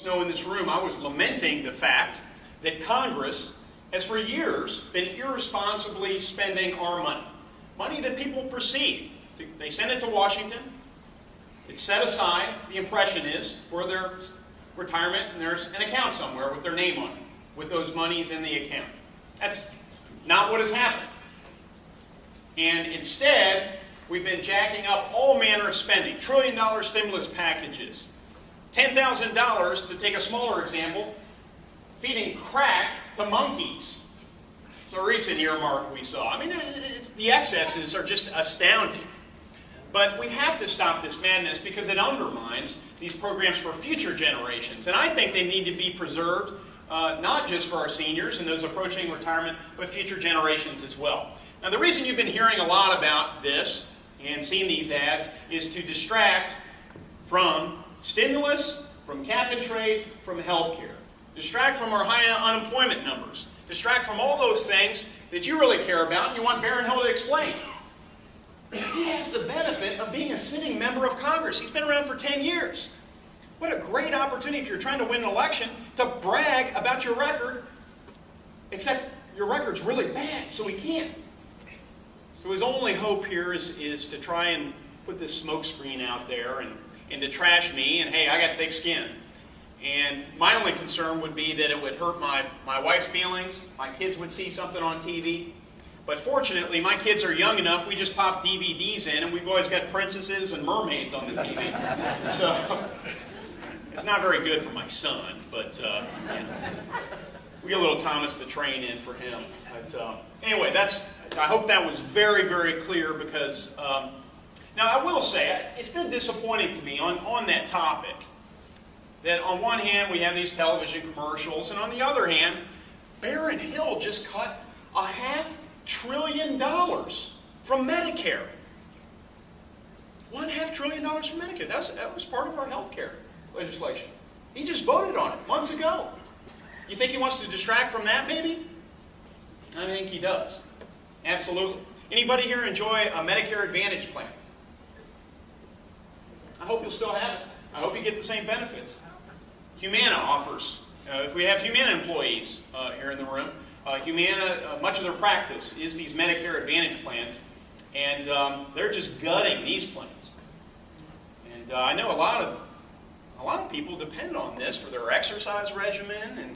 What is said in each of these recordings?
know in this room, I was lamenting the fact that Congress has for years been irresponsibly spending our money. Money that people perceive. They send it to Washington. It's set aside, the impression is, for their retirement, and there's an account somewhere with their name on it, with those monies in the account. That's not what has happened. And instead, we've been jacking up all manner of spending. $1 trillion stimulus packages. $10,000, to take a smaller example, feeding crack to monkeys. It's a recent earmark we saw. I mean, the excesses are just astounding. But we have to stop this madness because it undermines these programs for future generations. And I think they need to be preserved, not just for our seniors and those approaching retirement, but future generations as well. Now, the reason you've been hearing a lot about this and seeing these ads is to distract from stimulus, from cap and trade, from health care. Distract from our high unemployment numbers. Distract from all those things that you really care about and you want Baron Hill to explain. He has the benefit of being a sitting member of Congress. He's been around for 10 years. What a great opportunity if you're trying to win an election to brag about your record, except your record's really bad, so he can't. So his only hope here is to try and put this smokescreen out there and to trash me, and hey, I got thick skin. And my only concern would be that it would hurt my wife's feelings, my kids would see something on TV. But fortunately, my kids are young enough, we just pop DVDs in, and we've always got princesses and mermaids on the TV. So, it's not very good for my son, but we get a little Thomas the Train in for him. But anyway, I hope that was very, very clear because, now I will say, it's been disappointing to me on that topic, that on one hand we have these television commercials, and on the other hand, Baron Hill just cut $500 billion from Medicare. $500 billion from Medicare. That was part of our health care legislation. He just voted on it months ago. You think he wants to distract from that, maybe? I think he does. Absolutely. Anybody here enjoy a Medicare Advantage plan? I hope you'll still have it. I hope you get the same benefits. Humana offers, if we have Humana employees here in the room, Humana, much of their practice is these Medicare Advantage plans, and they're just gutting these plans. And I know a lot of people depend on this for their exercise regimen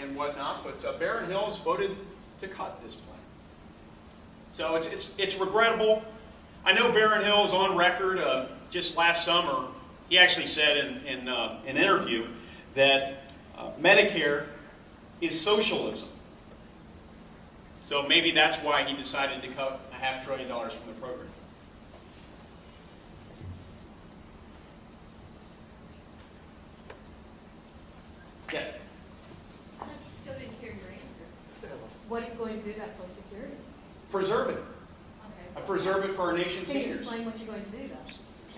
and whatnot, but Baron Hill has voted to cut this plan. So it's regrettable. I know Baron Hill is on record. Just last summer, he actually said in an interview that Medicare is socialism. So maybe that's why he decided to cut $500 billion from the program. Yes? I still didn't hear your answer. What are you going to do about Social Security? Preserve it. Okay. Preserve it for our nation's Can you seniors. explain what you're going to do, though?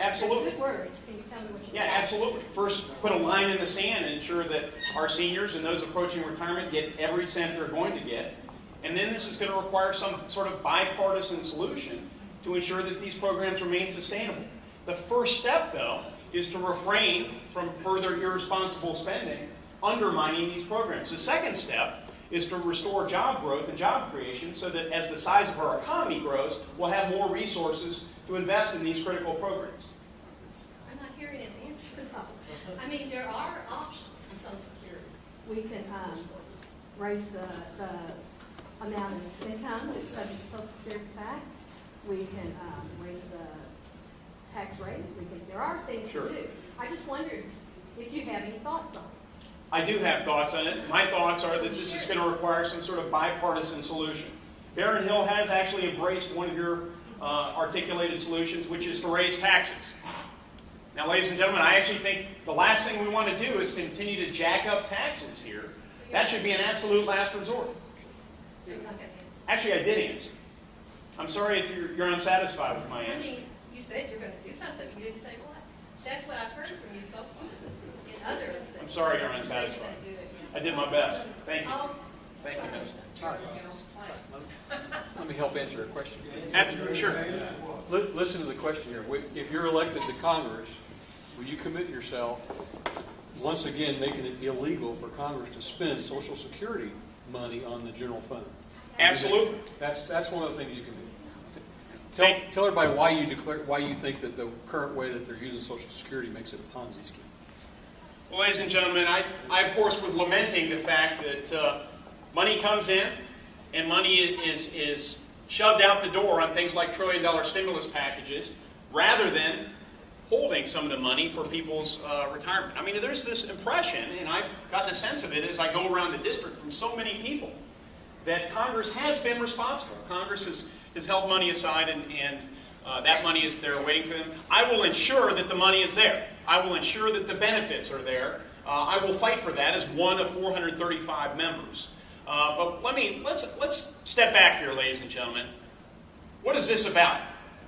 Absolutely. That's good words. Can you tell me what you're Yeah, absolutely. First, put a line in the sand and ensure that our seniors and those approaching retirement get every cent they're going to get. And then this is going to require some sort of bipartisan solution to ensure that these programs remain sustainable. The first step, though, is to refrain from further irresponsible spending, undermining these programs. The second step is to restore job growth and job creation so that as the size of our economy grows, we'll have more resources to invest in these critical programs. I'm not hearing an answer, though. I mean, there are options in Social Security. We can raise the amount of income that's subject to Social Security tax. We can raise the tax rate. There are things Sure. to do. I just wondered if you have any thoughts on it. I do have thoughts on it. My thoughts are that this is going to require some sort of bipartisan solution. Baron Hill has actually embraced one of your articulated solutions, which is to raise taxes. Now, ladies and gentlemen, I actually think the last thing we want to do is continue to jack up taxes here. That should be an absolute last resort. So you're not going to answer. Actually, I did answer. I'm sorry if you're unsatisfied with my I answer. mean, you said you're going to do something. You didn't say what. That's what I've heard from you so far. In other instances. I'm sorry you're unsatisfied. I did my best. Thank you. Thank you, Miss. Let me help answer a question. Absolutely, sure. Listen to the question here. If you're elected to Congress, will you commit yourself once again making it illegal for Congress to spend Social Security money on the general fund. Absolutely. That's one of the things you can do. Tell everybody why you think that the current way that they're using Social Security makes it a Ponzi scheme. Well, ladies and gentlemen, I of course was lamenting the fact that money comes in and money is shoved out the door on things like trillion-dollar stimulus packages rather than holding some of the money for people's retirement. I mean, there's this impression, and I've gotten a sense of it as I go around the district from so many people, that Congress has been responsible. Congress has held money aside and that money is there waiting for them. I will ensure that the money is there. I will ensure that the benefits are there. I will fight for that as one of 435 members. But let's step back here, ladies and gentlemen. What is this about?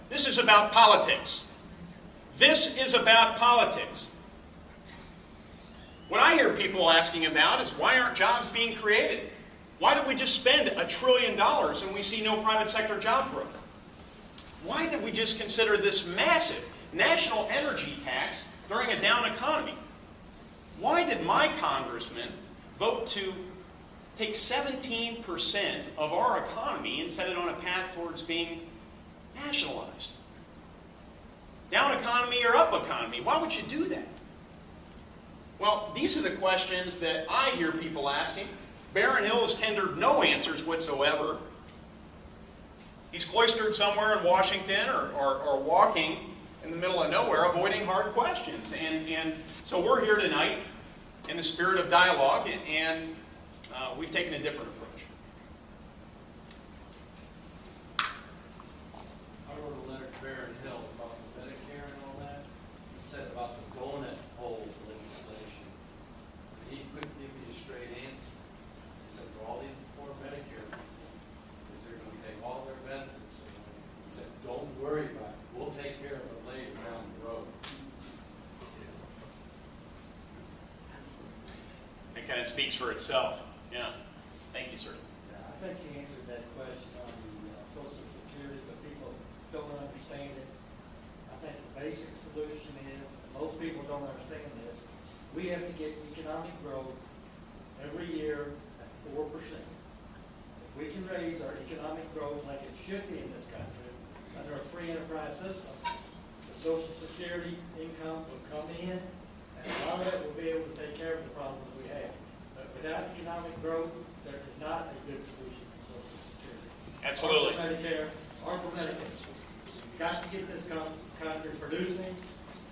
This is about politics. This is about politics. What I hear people asking about is why aren't jobs being created? Why did we just spend $1 trillion and we see no private sector job growth? Why did we just consider this massive national energy tax during a down economy? Why did my congressman vote to take 17% of our economy and set it on a path towards being nationalized? Down economy or up economy? Why would you do that? Well, these are the questions that I hear people asking. Barron Hill has tendered no answers whatsoever. He's cloistered somewhere in Washington or walking in the middle of nowhere, avoiding hard questions. And so we're here tonight in the spirit of dialogue, and we've taken a different approach. I wrote a letter to Barron Hill about the Medicare and all that. He said about the donut hole legislation. He couldn't give me a straight answer. He said, for all these poor Medicare people, that they're going to take all their benefits away. He said, don't worry about it. We'll take care of it later down the road. It kind of speaks for itself. Yeah. Thank you, sir. Yeah, I think you answered that question on the Social Security, but people don't understand it. I think the basic solution is, and most people don't understand this, we have to get economic growth every year at 4%. If we can raise our economic growth like it should be in this country, under a free enterprise system, the Social Security income will come in, and a lot of that will be able to take care of the problems we have. But without economic growth, there is not a good solution for Social Security. Absolutely. Or for Medicare, or for Medicaid. We've got to get this country producing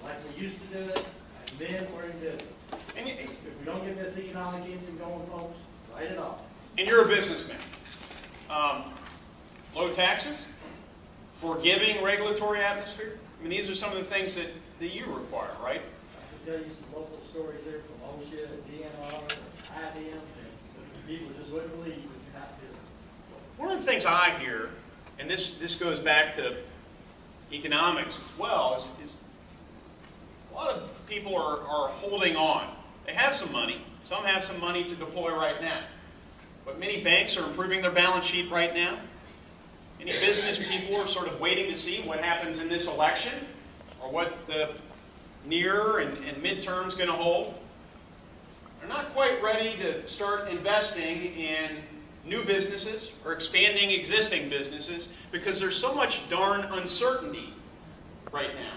like we used to do it, and then we're in business. And If we don't get this economic engine going, folks, write it off. you're a businessman. Low taxes, forgiving regulatory atmosphere. I mean, these are some of the things that you require, right? I can tell you some local stories there from OSHA, DNR, IBM, and people just wouldn't believe if you're not business. One of the things I hear, and this goes back to economics as well, is a lot of people are holding on. They have some money. Some have some money to deploy right now. But many banks are improving their balance sheet right now. Many business people are sort of waiting to see what happens in this election or what the near and midterm is going to hold. They're not quite ready to start investing in new businesses or expanding existing businesses because there's so much darn uncertainty right now.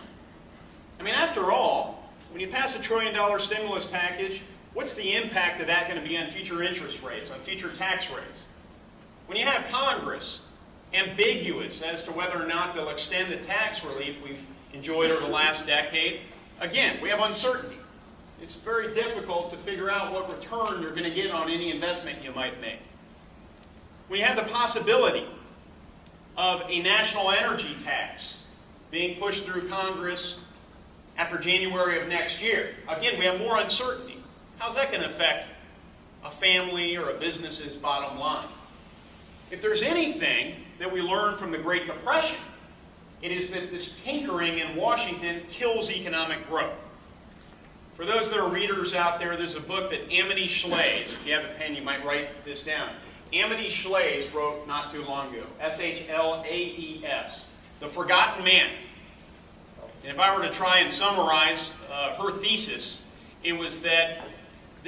I mean, after all, when you pass $1 trillion stimulus package, what's the impact of that going to be on future interest rates, on future tax rates? When you have Congress ambiguous as to whether or not they'll extend the tax relief we've enjoyed over the last decade, again, we have uncertainty. It's very difficult to figure out what return you're going to get on any investment you might make. When you have the possibility of a national energy tax being pushed through Congress after January of next year, again, we have more uncertainty. How's that going to affect a family or a business's bottom line? If there's anything that we learned from the Great Depression, it is that this tinkering in Washington kills economic growth. For those that are readers out there, there's a book that Amity Shlaes, if you have a pen you might write this down, Amity Shlaes wrote not too long ago, S-H-L-A-E-S, The Forgotten Man. And if I were to try and summarize her thesis It was that